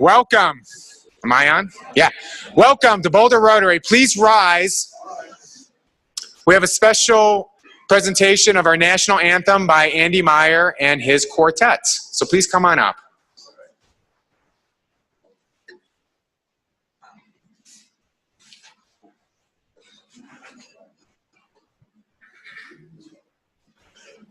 Welcome. Am I on? Yeah. Welcome to Boulder Rotary. Please rise. We have a special presentation of our national anthem by Andy Meyer and his quartet. So please come on up.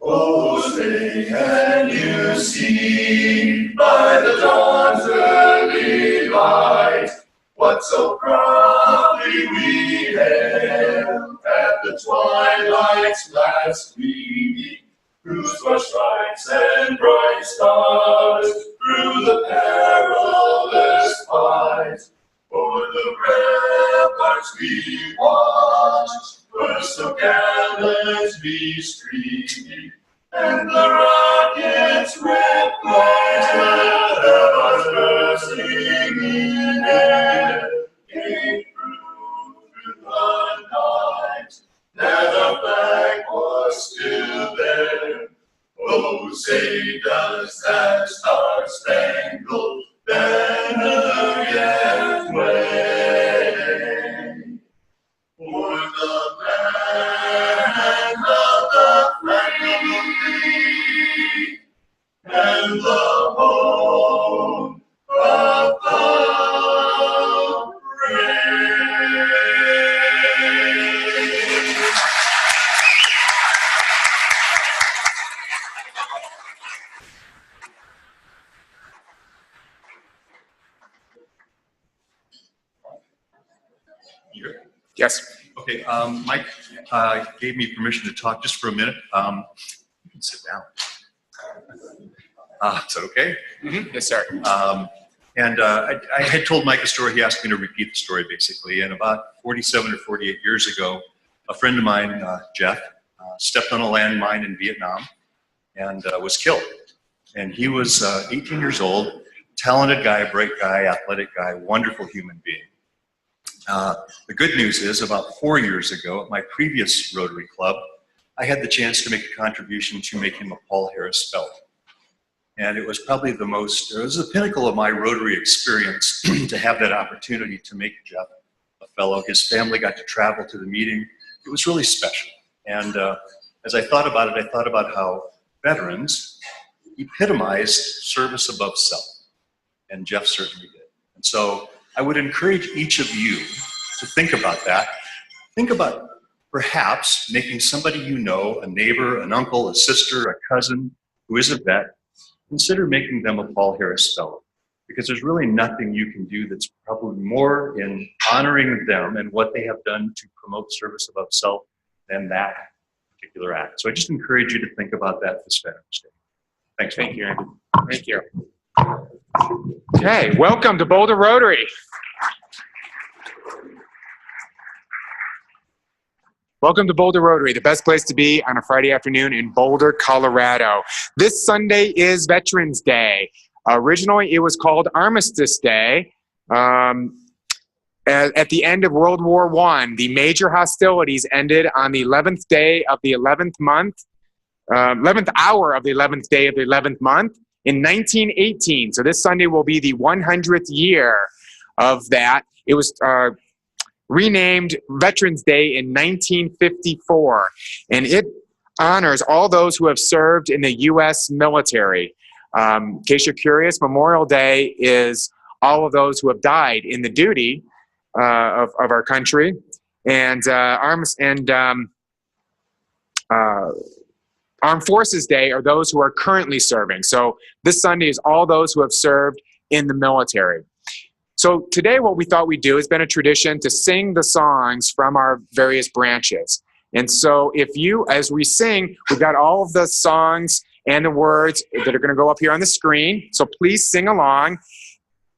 Oh, say can you see by the dawn's early light what so proudly we hailed at the twilight's last gleaming, through star stripes and bright stars, through the perilous fight, o'er the ramparts we watched, were so gallantly streaming, and the rockets reflected of our bursting in air, came through the night, that our flag was still there. Oh, say does that star-spangled banner yet wave? For the land of the free and the home of the brave. Yes. Okay, Mike gave me permission to talk just for a minute. You can sit down. Is that okay? Mm-hmm. Yes, sir. I had told Mike a story. He asked me to repeat the story, basically. And about 47 or 48 years ago, a friend of mine, Jeff, stepped on a landmine in Vietnam and was killed. And he was 18 years old, talented guy, bright guy, athletic guy, wonderful human being. The good news is, about 4 years ago at my previous Rotary Club, I had the chance to make a contribution to make him a Paul Harris Fellow. And it was probably it was the pinnacle of my Rotary experience to have that opportunity to make Jeff a fellow. His family got to travel to the meeting. It was really special. And as I thought about it, I thought about how veterans epitomized service above self. And Jeff certainly did. And so I would encourage each of you to think about that. Think about perhaps making somebody you know, a neighbor, an uncle, a sister, a cousin, who is a vet, consider making them a Paul Harris Fellow. Because there's really nothing you can do that's probably more in honoring them and what they have done to promote service above self than that particular act. So I just encourage you to think about that this Veterans Day. Thanks. Thank you, Andy. Thank you. Okay, welcome to Boulder Rotary. Welcome to Boulder Rotary, the best place to be on a Friday afternoon in Boulder, Colorado. This Sunday is Veterans Day. Originally, it was called Armistice Day. At the end of World War I, the major hostilities ended on the 11th day of the 11th month, 11th hour of the 11th day of the 11th month in 1918. So this Sunday will be the 100th year of that. It was renamed Veterans Day in 1954, and it honors all those who have served in the U.S. military. In case you're curious, Memorial Day is all of those who have died in the duty of our country, and Armed Forces Day are those who are currently serving. So this Sunday is all those who have served in the military. So today what we thought we'd do has been a tradition to sing the songs from our various branches. And so if you, as we sing, we've got all of the songs and the words that are going to go up here on the screen. So please sing along.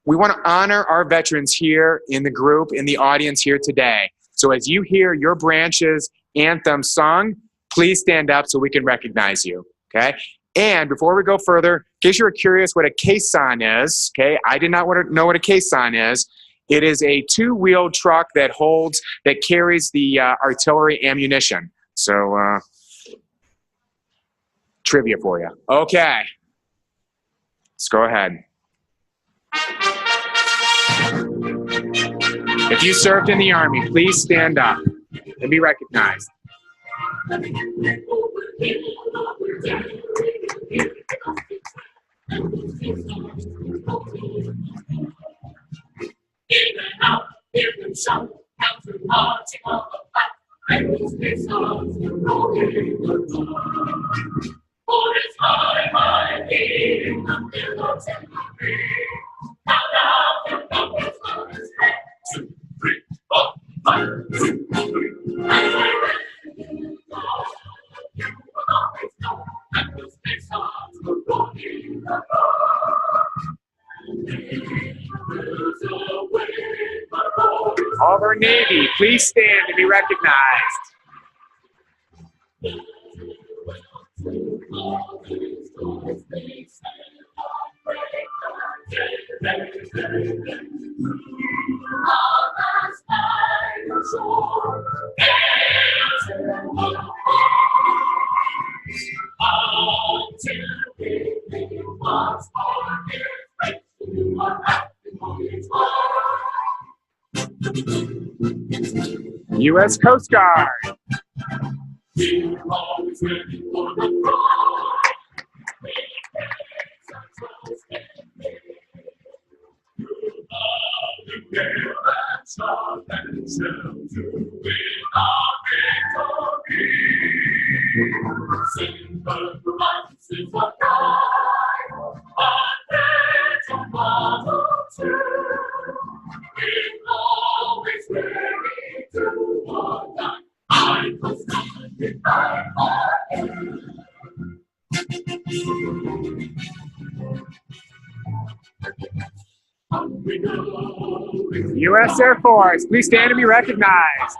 We want to honor our veterans here in the group, in the audience here today. So as you hear your branch's anthem sung, please stand up so we can recognize you, okay? And before we go further, in case you're curious what a caisson is, okay, I did not know what a caisson is. It is a two-wheeled truck that carries the artillery ammunition. So, trivia for you. Okay, let's go ahead. If you served in the Army, please stand up and be recognized. All of our Navy, please stand and be recognized. U.S. Coast Guard. U.S. Air Force, please stand and be recognized.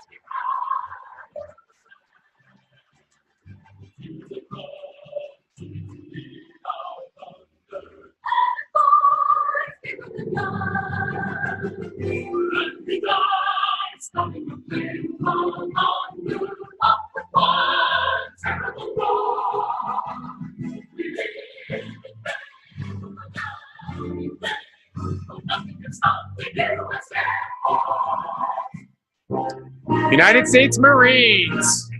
United States Marines.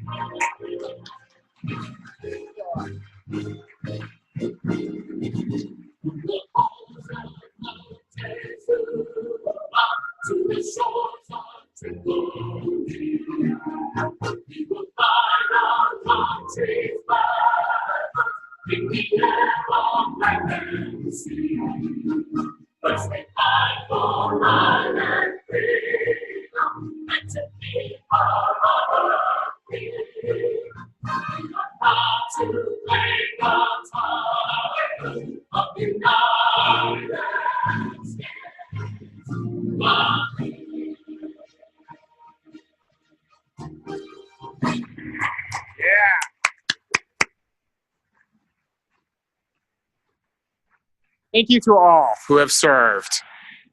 Thank you to all who have served.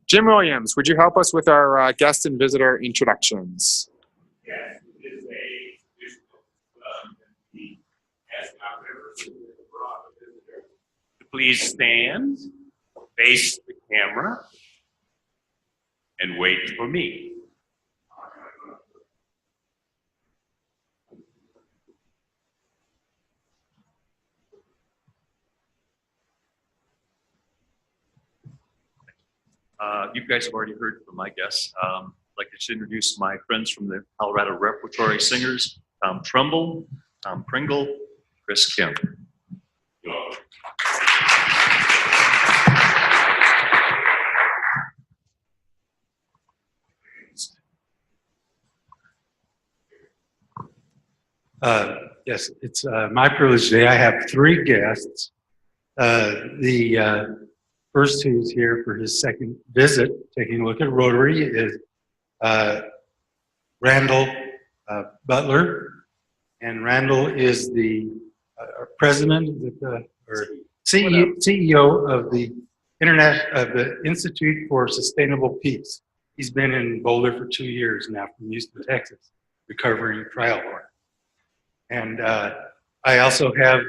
Jim Williams, would you help us with our guest and visitor introductions? Yes, it is a traditional we ask our members who brought a visitor to please stand, face the camera, and wait for me. You guys have already heard from my guests. I'd like to introduce my friends from the Colorado Repertory Singers, Tom Trumbull, Tom Pringle, Chris Kim. Yes, it's my privilege today. I have three guests. The first who's here for his second visit, taking a look at Rotary, is Randall Butler. And Randall is the president or CEO of the Institute for Sustainable Peace. He's been in Boulder for 2 years now from Houston, Texas, recovering trial lawyer. And I also have,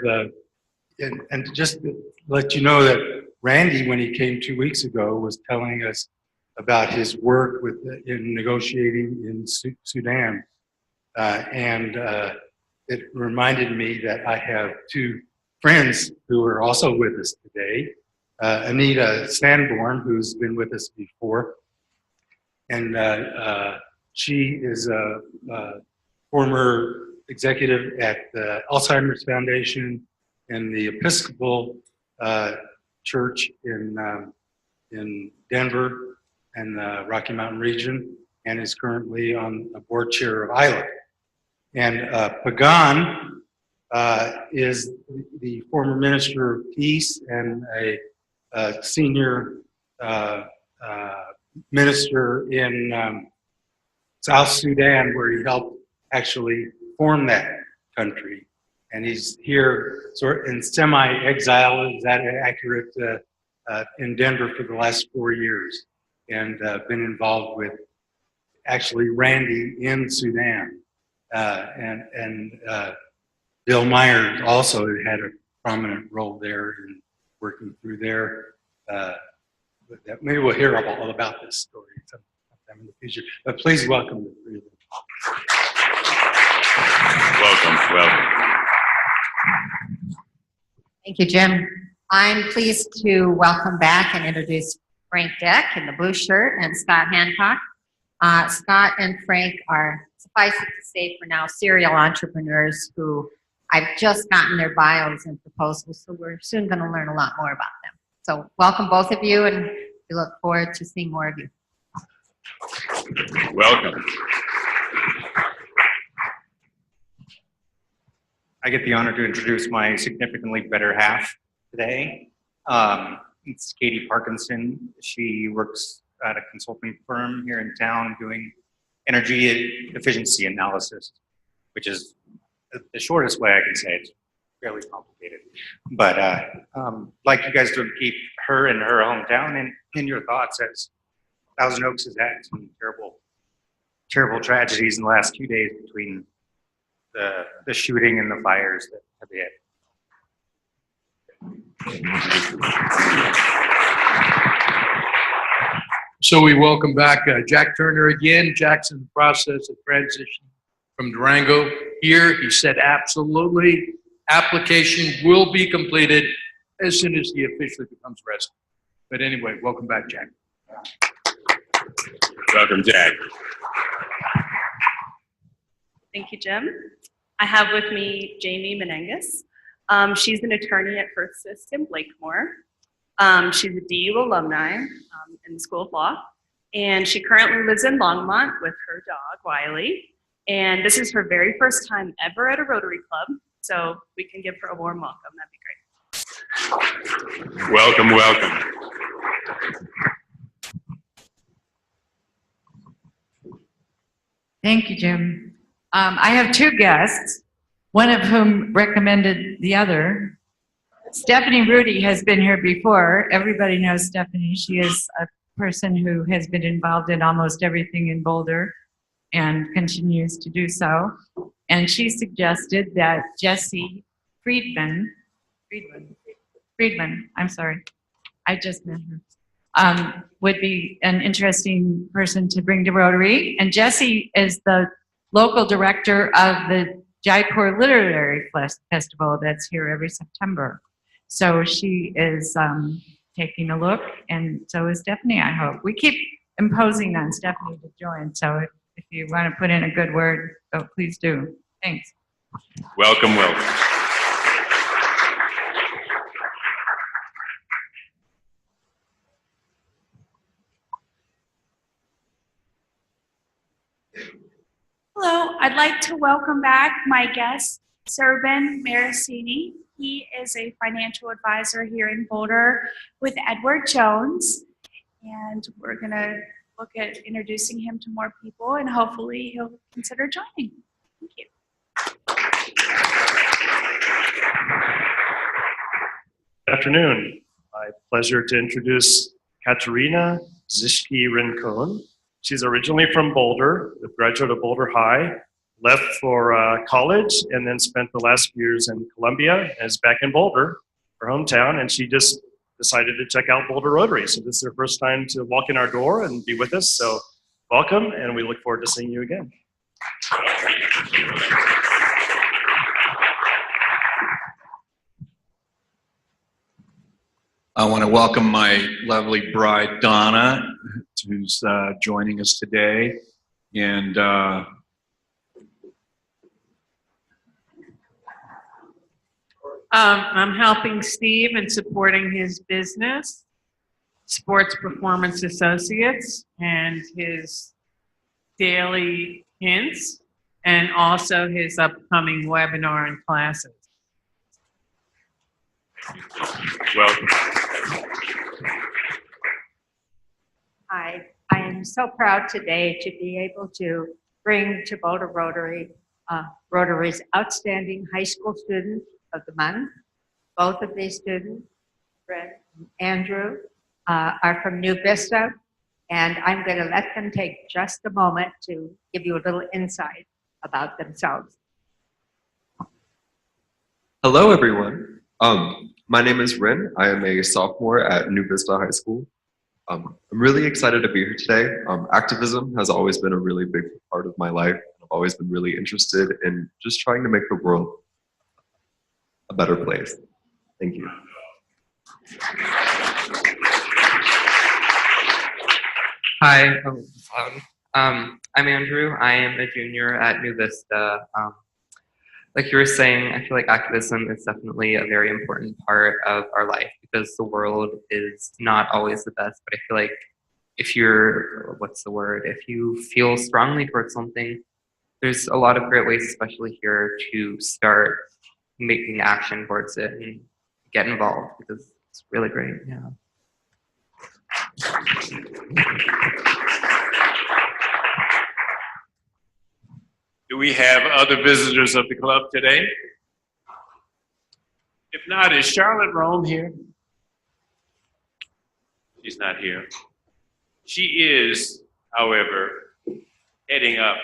and just to let you know that Randy, when he came 2 weeks ago, was telling us about his work in negotiating in Sudan. It reminded me that I have two friends who are also with us today. Anita Sanborn, who's been with us before, and she is a former executive at the Alzheimer's Foundation and the Episcopal Church in Denver and the Rocky Mountain region, and is currently on a board chair of ILA. And Pagan is the former Minister of Peace and a senior minister in South Sudan, where he helped actually form that country. And he's here sort of in semi-exile, is that accurate, in Denver for the last 4 years, and been involved with actually Randy in Sudan. Bill Myers also had a prominent role there in working through there. Maybe we'll hear all about this story sometime in the future. But please welcome the three of them. Welcome. Thank you, Jim. I'm pleased to welcome back and introduce Frank Deck in the blue shirt and Scott Hancock. Scott and Frank are, suffice it to say for now, serial entrepreneurs who I've just gotten their bios and proposals, so we're soon going to learn a lot more about them. So welcome both of you, and we look forward to seeing more of you. Welcome. I get the honor to introduce my significantly better half today. It's Katie Parkinson. She works at a consulting firm here in town doing energy efficiency analysis, which is the shortest way I can say it. It's fairly complicated. But like you guys to keep her in her hometown in your thoughts, as Thousand Oaks has had some terrible tragedies in the last 2 days between the shooting and the fires that have hit. So we welcome back Jack Turner again. Jack's in the process of transition from Durango here. He said absolutely. Application will be completed as soon as he officially becomes resident. But anyway, welcome back, Jack. Welcome, Jack. Thank you, Jim. I have with me Jamie Menengus. She's an attorney at First System Blakemore. She's a DU alumni in the School of Law, and she currently lives in Longmont with her dog, Wiley. And this is her very first time ever at a Rotary Club, so we can give her a warm welcome. That'd be great. Welcome. Thank you, Jim. I have two guests, one of whom recommended the other. Stephanie Rudy has been here before. Everybody knows Stephanie. She is a person who has been involved in almost everything in Boulder and continues to do so. And she suggested that Jesse Friedman, I'm sorry, I just met her, would be an interesting person to bring to Rotary. And Jesse is the local director of the Jaipur Literary Festival that's here every September. So she is taking a look, and so is Stephanie, I hope. We keep imposing on Stephanie to join, so if you want to put in a good word, so please do. Thanks. Welcome. Hello, I'd like to welcome back my guest, Serban Marasini. He is a financial advisor here in Boulder with Edward Jones, and we're going to look at introducing him to more people, and hopefully he'll consider joining. Thank you. Good afternoon. My pleasure to introduce Katerina Zischke-Rincon. She's originally from Boulder, a graduate of Boulder High, left for college, and then spent the last few years in Columbia, and is back in Boulder, her hometown, and she just decided to check out Boulder Rotary. So this is their first time to walk in our door and be with us. So welcome, and we look forward to seeing you again. I want to welcome my lovely bride, Donna, who's joining us today. And I'm helping Steve and supporting his business, Sports Performance Associates, and his daily hints, and also his upcoming webinar and classes. Welcome. I am so proud today to be able to bring to Boulder Rotary Rotary's outstanding high school student of the month. Both of these students, Fred and Andrew, are from New Vista, and I'm going to let them take just a moment to give you a little insight about themselves. Hello, everyone. My name is Rin. I am a sophomore at New Vista High School. I'm really excited to be here today. Activism has always been a really big part of my life. I've always been really interested in just trying to make the world a better place. Thank you. Hi, I'm Andrew. I am a junior at New Vista. Like you were saying, I feel like activism is definitely a very important part of our life because the world is not always the best. But I feel like if you're, if you feel strongly towards something, there's a lot of great ways, especially here, to start making action towards it and get involved because it's really great. Yeah. Do we have other visitors of the club today? If not, is Charlotte Rome here? She's not here. She is, however, heading up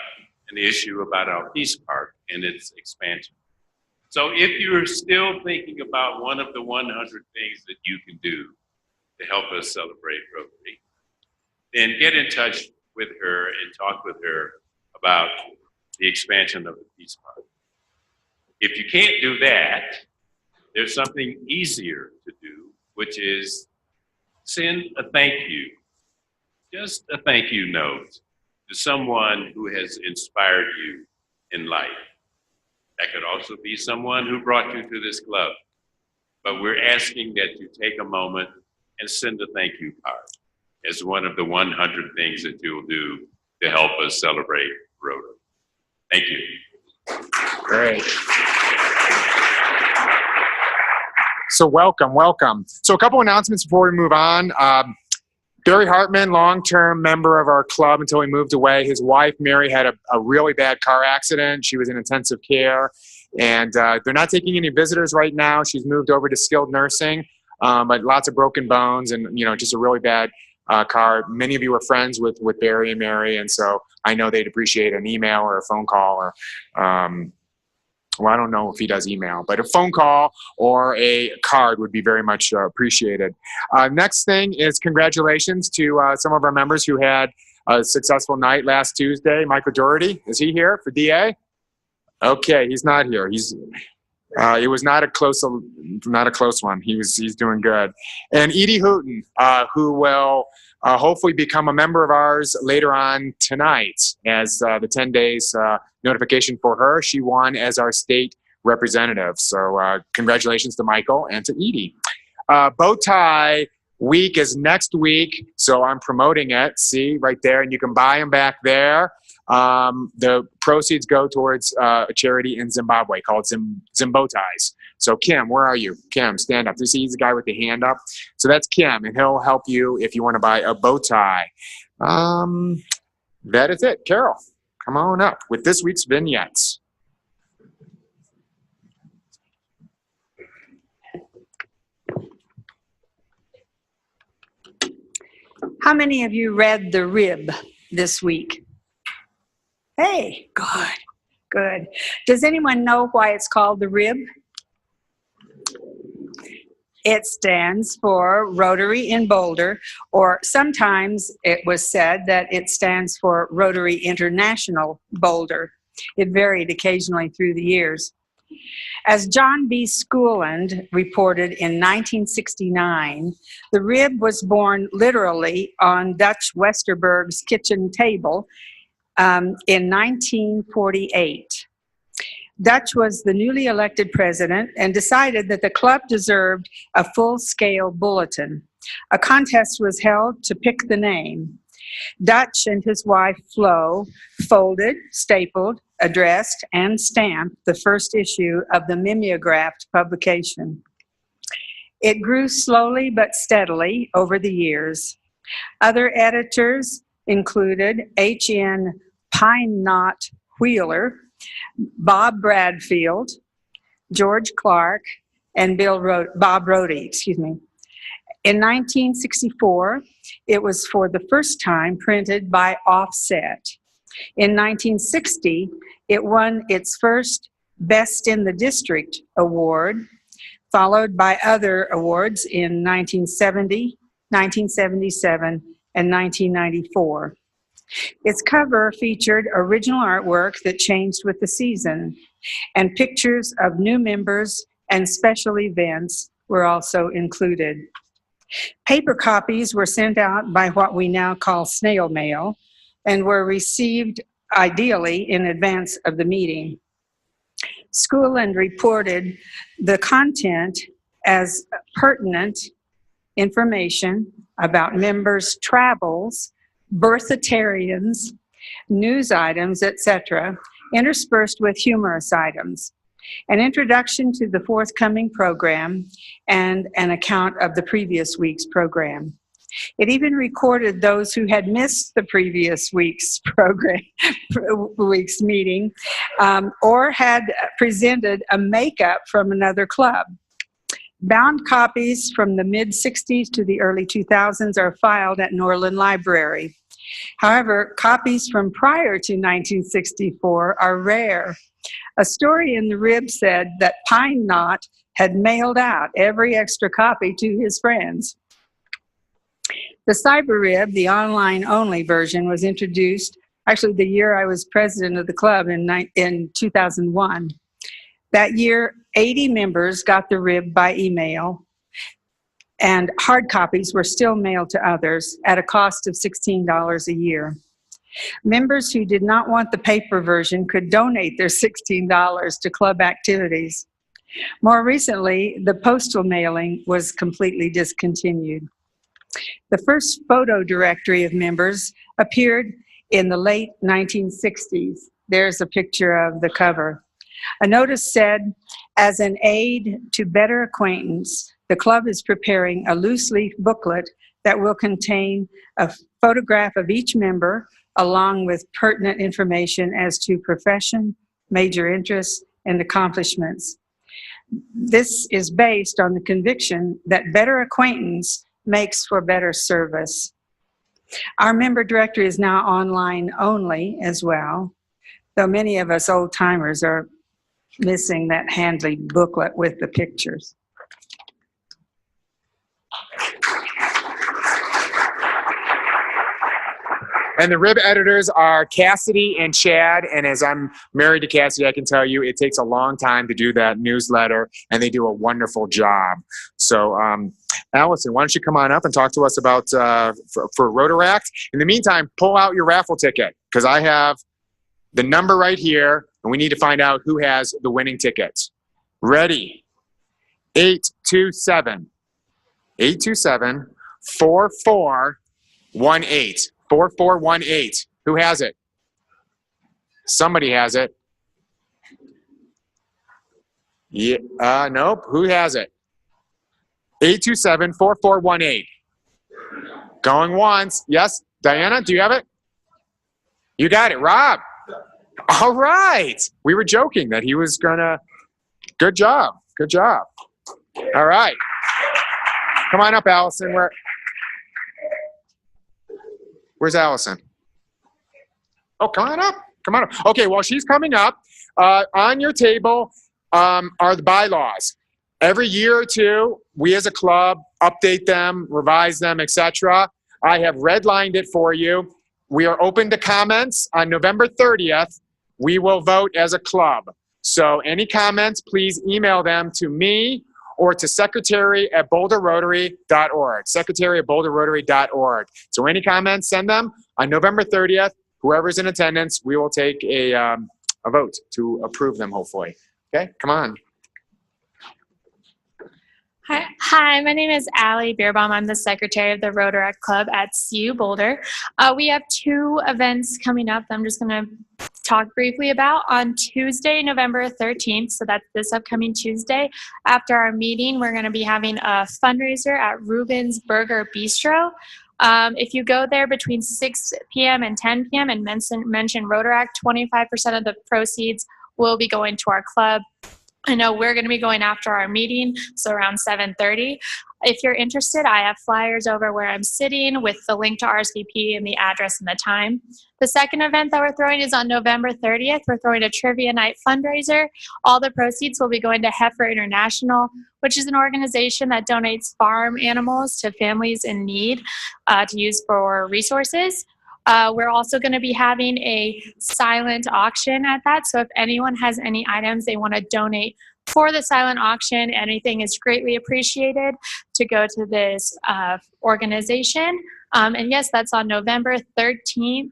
an issue about our Peace Park and its expansion. So if you're still thinking about one of the 100 things that you can do to help us celebrate Rotary, then get in touch with her and talk with her about the expansion of the Peace Park. If you can't do that, there's something easier to do, which is send a thank you, just a thank you note to someone who has inspired you in life. That could also be someone who brought you to this club. But we're asking that you take a moment and send a thank you card as one of the 100 things that you'll do to help us celebrate Rotary. Thank you. Great. So welcome. So a couple announcements before we move on. Barry Hartman, long-term member of our club until he moved away. His wife, Mary, had a really bad car accident. She was in intensive care, and they're not taking any visitors right now. She's moved over to skilled nursing, but lots of broken bones and, just a really bad car. Many of you are friends with Barry and Mary, and so I know they'd appreciate an email or a phone call or, well, I don't know if he does email, but a phone call or a card would be very much appreciated. Next thing is congratulations to some of our members who had a successful night last Tuesday. Michael Doherty, is he here for DA? Okay, he's not here. It was not a close one. He's doing good. And Edie Hooten, who will hopefully become a member of ours later on tonight as the 10 days notification for her. She won as our state representative. So congratulations to Michael and to Edie. Bow tie week is next week, so I'm promoting it. See right there, and you can buy them back there. The proceeds go towards a charity in Zimbabwe called Zimbow Ties. So Kim, where are you? Kim, stand up. You see he's the guy with the hand up? So that's Kim, and he'll help you if you want to buy a bow tie. That is it. Carol, come on up with this week's vignettes. How many of you read The Rib this week? Hey, good. Does anyone know why it's called The Rib? It stands for Rotary in Boulder, or sometimes it was said that it stands for Rotary International Boulder. It varied occasionally through the years. As John B. Schooland reported in 1969, the rib was born literally on Dutch Westerberg's kitchen table in 1948. Dutch was the newly elected president and decided that the club deserved a full-scale bulletin. A contest was held to pick the name. Dutch and his wife, Flo, folded, stapled, addressed, and stamped the first issue of the mimeographed publication. It grew slowly but steadily over the years. Other editors included H.N. Pine Knot Wheeler, Bob Bradfield, George Clark, and Bob Rohde, In 1964, it was for the first time printed by Offset. In 1960, it won its first Best in the District award, followed by other awards in 1970, 1977, and 1994. Its cover featured original artwork that changed with the season, and pictures of new members and special events were also included. Paper copies were sent out by what we now call snail mail and were received ideally in advance of the meeting. Schooland reported the content as pertinent information about members' travels, birthitarians, news items, etc., interspersed with humorous items, an introduction to the forthcoming program, and an account of the previous week's program. It even recorded those who had missed the previous week's meeting, or had presented a makeup from another club. Bound copies from the mid-60s to the early 2000s are filed at Norland Library. However, copies from prior to 1964 are rare. A story in the Rib said that Pine Knot had mailed out every extra copy to his friends. The Cyber Rib, the online-only version, was introduced actually the year I was president of the club in 2001. That year, 80 members got the Rib by email, and hard copies were still mailed to others at a cost of $16 a year. Members who did not want the paper version could donate their $16 to club activities. More recently, the postal mailing was completely discontinued. The first photo directory of members appeared in the late 1960s. There's a picture of the cover. A notice said, as an aid to better acquaintance, the club is preparing a loose leaf booklet that will contain a photograph of each member along with pertinent information as to profession, major interests, and accomplishments. This is based on the conviction that better acquaintance makes for better service. Our member directory is now online only as well, though many of us old timers are missing that handy booklet with the pictures. And the Rib editors are Cassidy and Chad, and as I'm married to Cassidy, I can tell you it takes a long time to do that newsletter, and they do a wonderful job. So, Allison, why don't you come on up and talk to us about for Rotaract? In the meantime, pull out your raffle ticket, because I have the number right here, and we need to find out who has the winning ticket. Ready? 827. 827 4418. 4418. Who has it? Somebody has it. Yeah, nope. Who has it? 827 4418. Going once. Yes, Diana, do you have it? You got it. Rob. All right. We were joking that he was gonna. Good job. Good job. All right. Come on up, Allison. Where's Allison? Oh, come on up. Come on up. Okay, while she's coming up, on your table are the bylaws. Every year or two, we as a club update them, revise them, etc. I have redlined it for you. We are open to comments. On November 30th, we will vote as a club. So any comments, please email them to me or to secretary@boulderrotary.org, secretary@boulderrotary.org. So any comments, send them. On November 30th, whoever's in attendance, we will take a vote to approve them, hopefully. Okay, come on. Hi, my name is Allie Beerbaum. I'm the secretary of the Rotaract Club at CU Boulder. We have 2 events coming up that I'm just going to talk briefly about. On Tuesday, November 13th, so that's this upcoming Tuesday, after our meeting, we're going to be having a fundraiser at Ruben's Burger Bistro. If you go there between 6 p.m. and 10 p.m. and mention Rotaract, 25% of the proceeds will be going to our club. I know we're going to be going after our meeting, so around 7:30. If you're interested, I have flyers over where I'm sitting with the link to RSVP and the address and the time. The second event that we're throwing is on November 30th. We're throwing a trivia night fundraiser. All the proceeds will be going to Heifer International, which is an organization that donates farm animals to families in need to use for resources. We're also going to be having a silent auction at that. So if anyone has any items they want to donate for the silent auction, anything is greatly appreciated to go to this organization. And yes, that's on November 13th.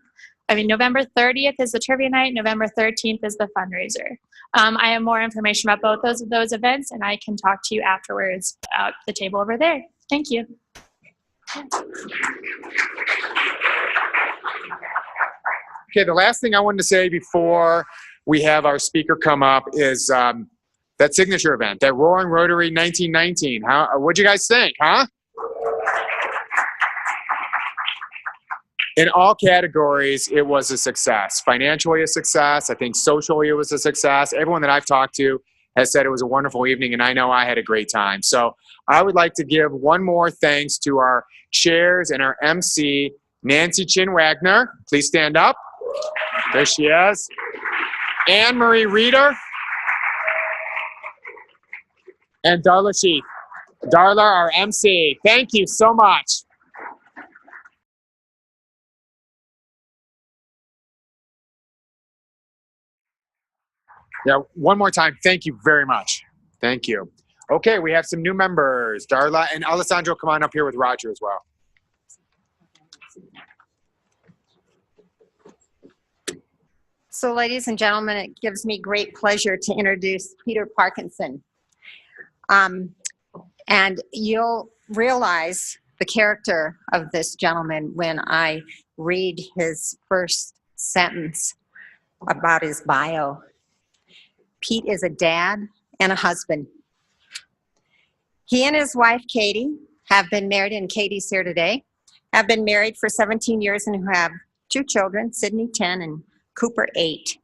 November 30th is the trivia night. November 13th is the fundraiser. I have more information about both those events, and I can talk to you afterwards at the table over there. Thank you. Okay, the last thing I wanted to say before we have our speaker come up is that signature event, that Roaring Rotary 1919. What'd you guys think, huh? In all categories, it was a success. Financially a success. I think socially it was a success. Everyone that I've talked to has said it was a wonderful evening, and I know I had a great time. So I would like to give one more thanks to our chairs and our MC, Nancy Chin Wagner. Please stand up. There she is. Anne Marie Reeder. And Darla Sheath. Darla, our MC. Thank you so much. Yeah, one more time, thank you very much. Thank you. Okay, we have some new members. Darla and Alessandro, come on up here with Roger as well. So ladies and gentlemen, it gives me great pleasure to introduce Peter Parkinson. And you'll realize the character of this gentleman when I read his first sentence about his bio. Pete is a dad and a husband. He and his wife, Katie, have been married, and Katie's here today, have been married for 17 years and who have 2 children, Sydney 10 and Cooper 8.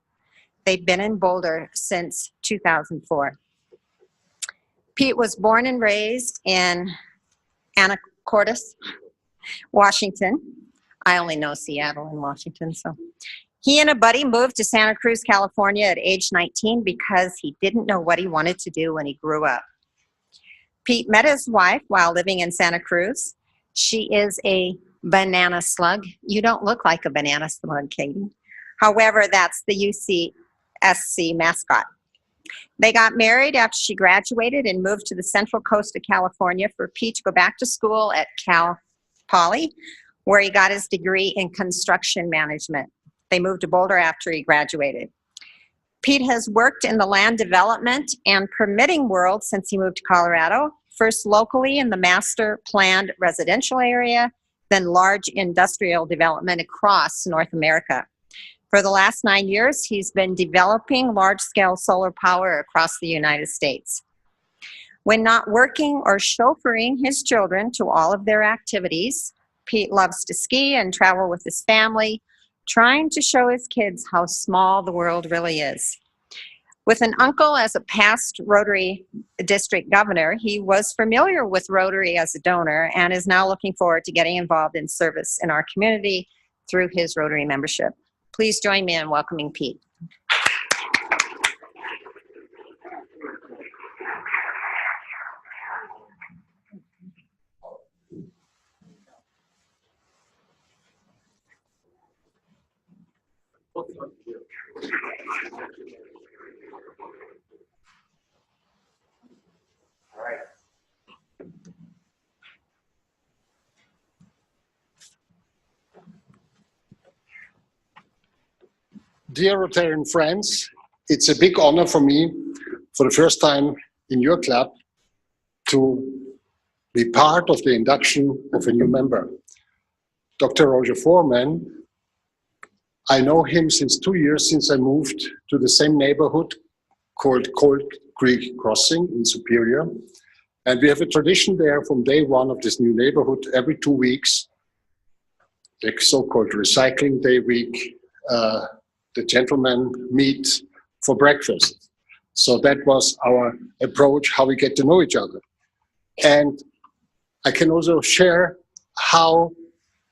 They've been in Boulder since 2004. Pete was born and raised in Anacortes, Washington. I only know Seattle and Washington, so. He and a buddy moved to Santa Cruz, California at age 19 because he didn't know what he wanted to do when he grew up. Pete met his wife while living in Santa Cruz. She is a banana slug. You don't look like a banana slug, Katie. However, that's the UCSC mascot. They got married after she graduated and moved to the Central Coast of California for Pete to go back to school at Cal Poly, where he got his degree in construction management. They moved to Boulder after he graduated. Pete has worked in the land development and permitting world since he moved to Colorado, first locally in the master planned residential area, then large industrial development across North America. For the last 9 years, he's been developing large-scale solar power across the United States. When not working or chauffeuring his children to all of their activities, Pete loves to ski and travel with his family, trying to show his kids how small the world really is. With an uncle as a past Rotary District Governor, he was familiar with Rotary as a donor and is now looking forward to getting involved in service in our community through his Rotary membership. Please join me in welcoming Pete. Dear Rotarian friends, it's a big honor for me, for the first time in your club, to be part of the induction of a new member. Dr. Roger Foreman, I know him since 2 years, since I moved to the same neighborhood called Cold Creek Crossing in Superior. And we have a tradition there from day one of this new neighborhood. Every 2 weeks, the so-called recycling day week, the gentlemen meet for breakfast. So that was our approach, how we get to know each other. And I can also share how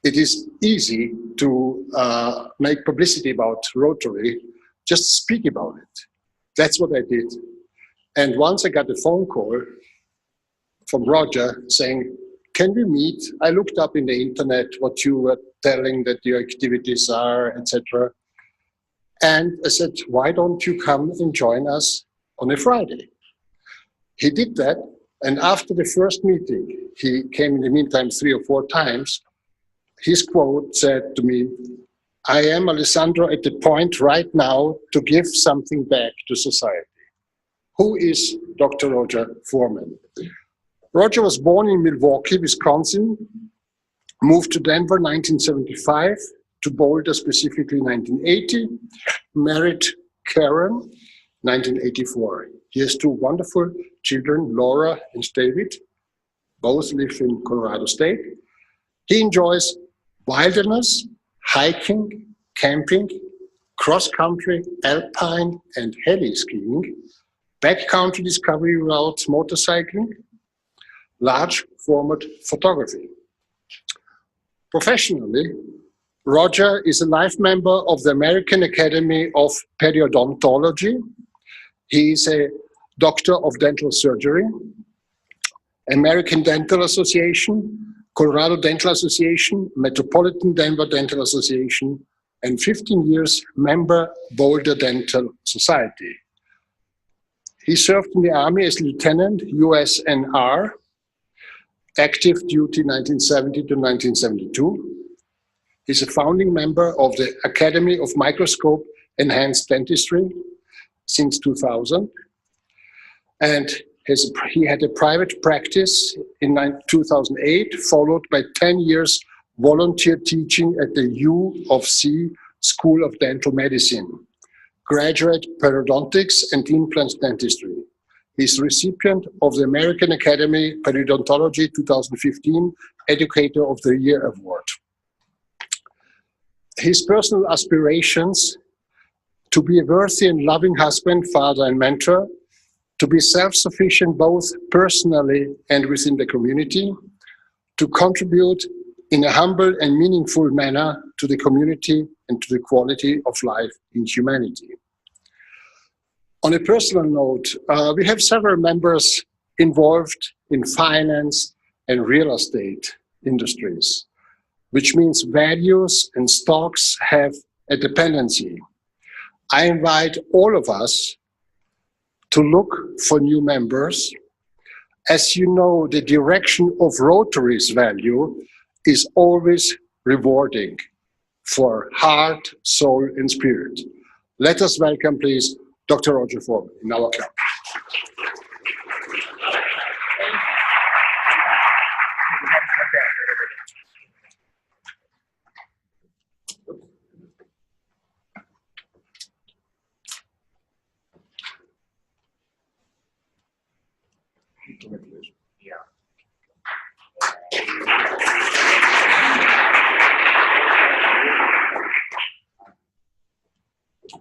it is easy to make publicity about Rotary, just speak about it. That's what I did. And once I got a phone call from Roger saying, can we meet? I looked up in the internet what you were telling that your activities are, etc. And I said, why don't you come and join us on a Friday? He did that. And after the first meeting, he came in the meantime 3 or 4 times. His quote said to me, I am, Alessandro, at the point right now to give something back to society. Who is Dr. Roger Foreman? Roger was born in Milwaukee, Wisconsin, moved to Denver 1975, to Boulder specifically 1980, married Karen 1984. He has 2 wonderful children, Laura and David. Both live in Colorado State. He enjoys wilderness, hiking, camping, cross-country, alpine and heli skiing, backcountry discovery routes, motorcycling, large format photography. Professionally, Roger is a life member of the American Academy of Periodontology. He is a doctor of dental surgery, American Dental Association, Colorado Dental Association, Metropolitan Denver Dental Association, and 15 years member Boulder Dental Society. He served in the Army as Lieutenant, USNR, active duty 1970 to 1972. He's a founding member of the Academy of Microscope Enhanced Dentistry since 2000. And he had a private practice in 2008, followed by 10 years volunteer teaching at the U of C School of Dental Medicine, graduate periodontics and implant dentistry. He's recipient of the American Academy Periodontology 2015 Educator of the Year Award. His personal aspirations: to be a worthy and loving husband, father, and mentor, to be self-sufficient both personally and within the community, to contribute in a humble and meaningful manner to the community and to the quality of life in humanity. On a personal note, we have several members involved in finance and real estate industries, which means values and stocks have a dependency. I invite all of us to look for new members. As you know, the direction of Rotary's value is always rewarding for heart, soul, and spirit. Let us welcome, please, Dr. Roger Foreman in our club.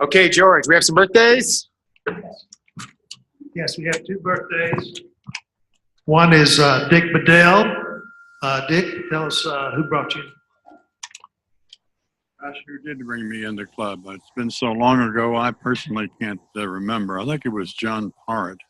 Okay, George, we have some birthdays. Yes, we have 2 birthdays. One is Dick Bedell. Dick, tell us who brought you. I sure did bring me in the club. It's been so long ago, I personally can't remember. I think it was John Parrott,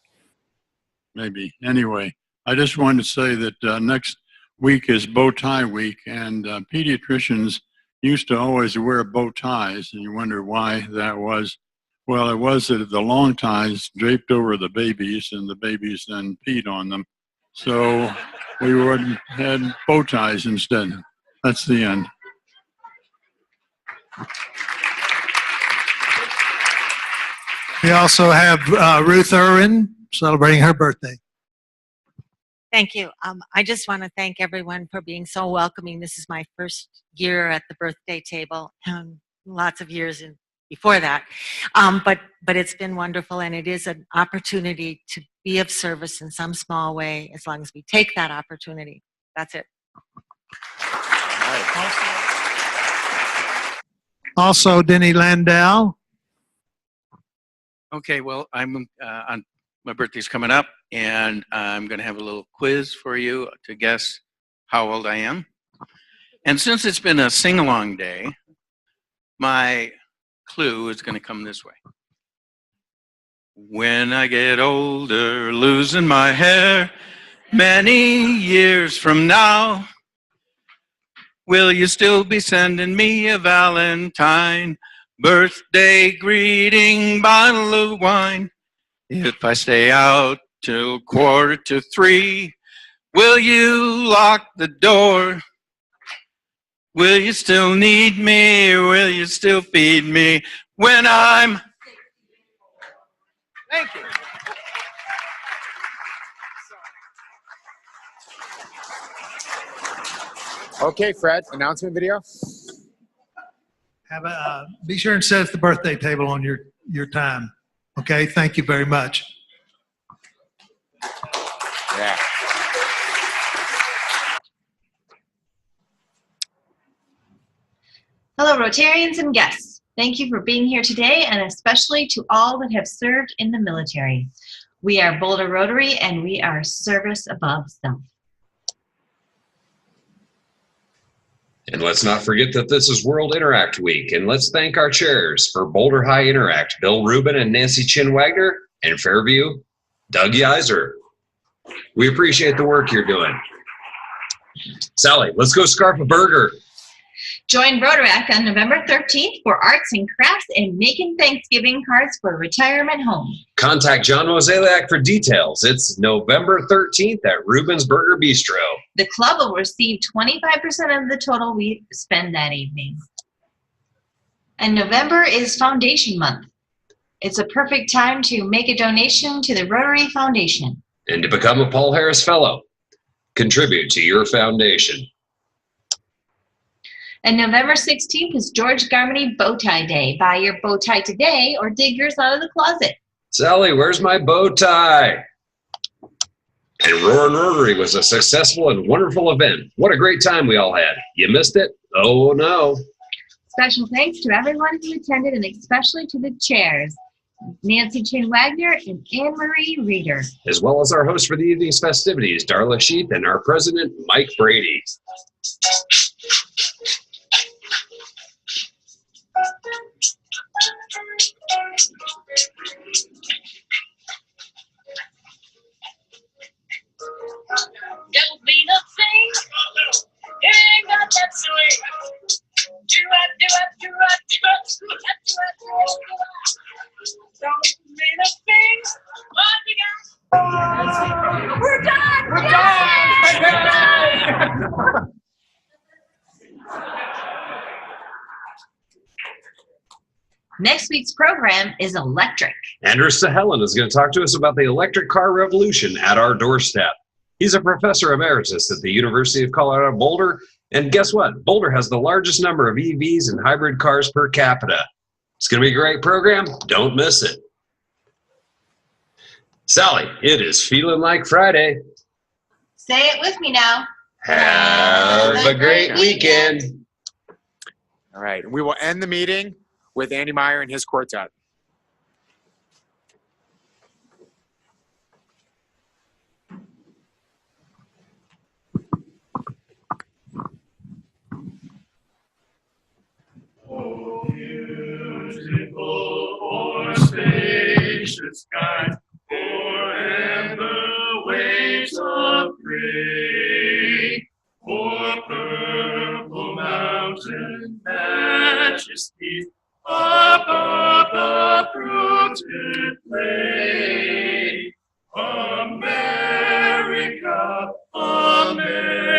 maybe. Anyway, I just wanted to say that next week is bow tie week, and pediatricians used to always wear bow ties, and you wonder why that was. Well, it was that the long ties draped over the babies, and the babies then peed on them. So we had bow ties instead. That's the end. We also have Ruth Irwin celebrating her birthday. Thank you. I just want to thank everyone for being so welcoming. This is my first year at the birthday table, lots of years before that. But it's been wonderful, and it is an opportunity to be of service in some small way as long as we take that opportunity. That's it. Also, Denny Landau. Okay, well, I'm on my birthday's coming up, and I'm going to have a little quiz for you to guess how old I am. And since it's been a sing-along day, my clue is going to come this way. When I get older, losing my hair, many years from now, will you still be sending me a Valentine birthday greeting bottle of wine? If I stay out till 2:45, will you lock the door? Will you still need me? Will you still feed me when I'm... Thank you. Okay, Fred, announcement video. Have a, be sure and set the birthday table on your time. Okay, thank you very much. Yeah. Hello, Rotarians and guests. Thank you for being here today, and especially to all that have served in the military. We are Boulder Rotary, and we are service above self. And let's not forget that this is World Interact Week, and let's thank our chairs for Boulder High Interact, Bill Rubin and Nancy Chin Wagner, and Fairview, Doug Yeiser. We appreciate the work you're doing. Sally, let's go scarf a burger. Join Rotaract on November 13th for arts and crafts and making Thanksgiving cards for a retirement home. Contact John Moseliak for details. It's November 13th at Rubin's Burger Bistro. The club will receive 25% of the total we spend that evening. And November is Foundation Month. It's a perfect time to make a donation to the Rotary Foundation. And to become a Paul Harris Fellow. Contribute to your foundation. And November 16th is George Garmany Bow Tie Day. Buy your bow tie today or dig yours out of the closet. Sally, where's my bow tie? And Roaring Rotary was a successful and wonderful event. What a great time we all had. You missed it? Oh no. Special thanks to everyone who attended, and especially to the chairs, Nancy Chin Wagner and Anne Marie Reeder. As well as our host for the evening's festivities, Darla Sheath, and our president, Mike Brady. Don't mean a thing. It ain't got that swing. Don't mean a thing. What you got? We're done. We're done. Next week's program is electric. Andrew Sahelen is going to talk to us about the electric car revolution at our doorstep. He's a professor emeritus at the University of Colorado Boulder, and guess what? Boulder has the largest number of EVs and hybrid cars per capita. It's going to be a great program. Don't miss it. Sally, it is feeling like Friday. Say it with me now. Have a great weekend. All right, and we will end the meeting with Andy Meyer and his quartet. Oh, beautiful or spacious sky, forever waves of gray, or purple mountain exalted flame. America, America,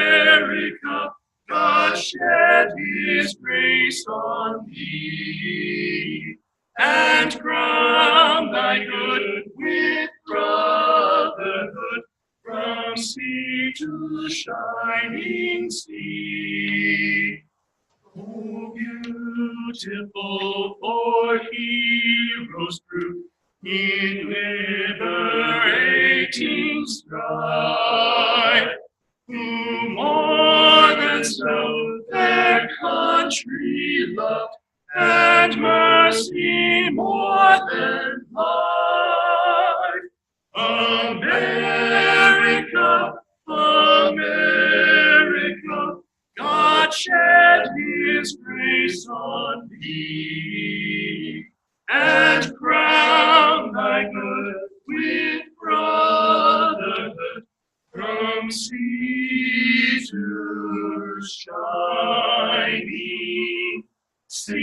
God shed his grace on thee, and crown thy good with brotherhood, from sea to shining sea. Oh, beautiful for heroes true, in liberating strife, who more than self their country loved, and mercy more than life. America, America, God shed his grace on thee, and crown thy good with brotherhood, from sea to shining sea.